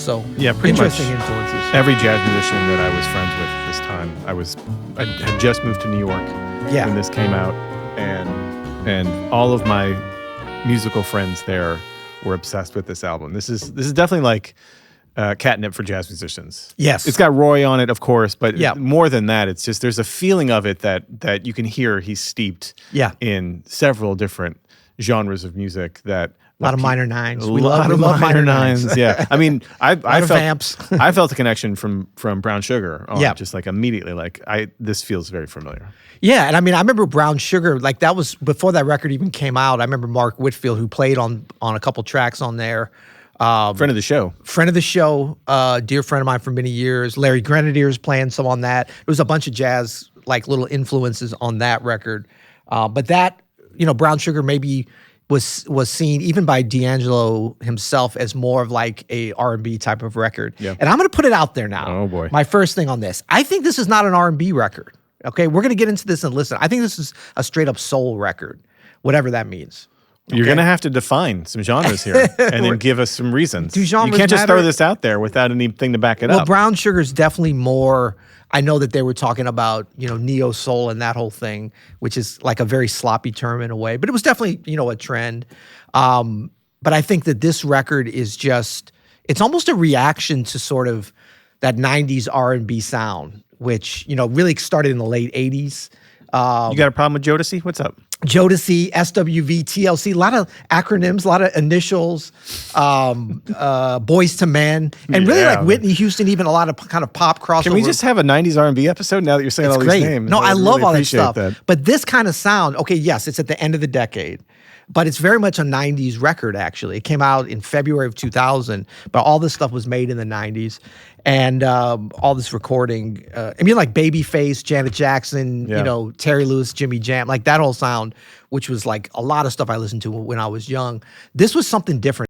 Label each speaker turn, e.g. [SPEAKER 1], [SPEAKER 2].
[SPEAKER 1] So
[SPEAKER 2] Yeah, pretty
[SPEAKER 1] interesting
[SPEAKER 2] much
[SPEAKER 1] influences.
[SPEAKER 2] every jazz musician that I was friends with at this time. I had just moved to New York
[SPEAKER 1] Yeah.
[SPEAKER 2] when this came out, and all of my musical friends there were obsessed with this album. This is definitely like Catnip for jazz musicians.
[SPEAKER 1] Yes.
[SPEAKER 2] It's got Roy on it, of course, but
[SPEAKER 1] Yeah.
[SPEAKER 2] more than that, it's just there's a feeling of it that you can hear he's steeped
[SPEAKER 1] Yeah.
[SPEAKER 2] in several different genres of music that.
[SPEAKER 1] A lot of minor nines.
[SPEAKER 2] A
[SPEAKER 1] We
[SPEAKER 2] lot
[SPEAKER 1] love
[SPEAKER 2] of
[SPEAKER 1] minor
[SPEAKER 2] nines. Yeah, I mean, I
[SPEAKER 1] of
[SPEAKER 2] felt
[SPEAKER 1] vamps.
[SPEAKER 2] I felt a connection from Brown Sugar. On
[SPEAKER 1] Yeah.
[SPEAKER 2] just like immediately, like this feels very familiar.
[SPEAKER 1] Yeah, and I mean, I remember Brown Sugar, like that was before that record even came out. I remember Mark Whitfield, who played on a couple tracks on there.
[SPEAKER 2] Friend of the show.
[SPEAKER 1] Friend of the show, dear friend of mine for many years. Larry Grenadier's playing some on that. There was a bunch of jazz, like little influences on that record. But that, Brown Sugar maybe was seen even by D'Angelo himself as more of like a R&B type of record.
[SPEAKER 2] Yeah.
[SPEAKER 1] And I'm going to put it out there now.
[SPEAKER 2] Oh, boy.
[SPEAKER 1] My first thing on this. I think this is not an R&B record. Okay, we're going to get into this and listen. I think this is a straight up soul record, whatever that means.
[SPEAKER 2] You're going to have to define some genres here and then give us some reasons.
[SPEAKER 1] Do genres
[SPEAKER 2] you can't just
[SPEAKER 1] matter?
[SPEAKER 2] throw this out there without anything to back it
[SPEAKER 1] Well,
[SPEAKER 2] up.
[SPEAKER 1] Brown Sugar is definitely more. I know that they were talking about, neo soul and that whole thing, which is like a very sloppy term in a way, but it was definitely, a trend. But I think that this record is just, it's almost a reaction to sort of that 90s R&B sound, which, really started in the late 80s.
[SPEAKER 2] You got a problem with Jodeci? What's up?
[SPEAKER 1] Jodeci, SWV, TLC, a lot of acronyms, a lot of initials, Boys to Men, and really like Whitney Houston, even a lot of kind of pop crossover.
[SPEAKER 2] Can we just have a 90s R&B episode now that you're saying all
[SPEAKER 1] great.
[SPEAKER 2] these names?
[SPEAKER 1] No, I love all that
[SPEAKER 2] appreciate
[SPEAKER 1] stuff.
[SPEAKER 2] that.
[SPEAKER 1] But this kind of sound, okay, yes, it's at the end of the decade, but it's very much a 90s record, actually. It came out in February of 2000, but all this stuff was made in the 90s. And all this recording, like Babyface, Janet Jackson, Terry Lewis, Jimmy Jam, like that whole sound, which was like a lot of stuff I listened to when I was young. This was something different.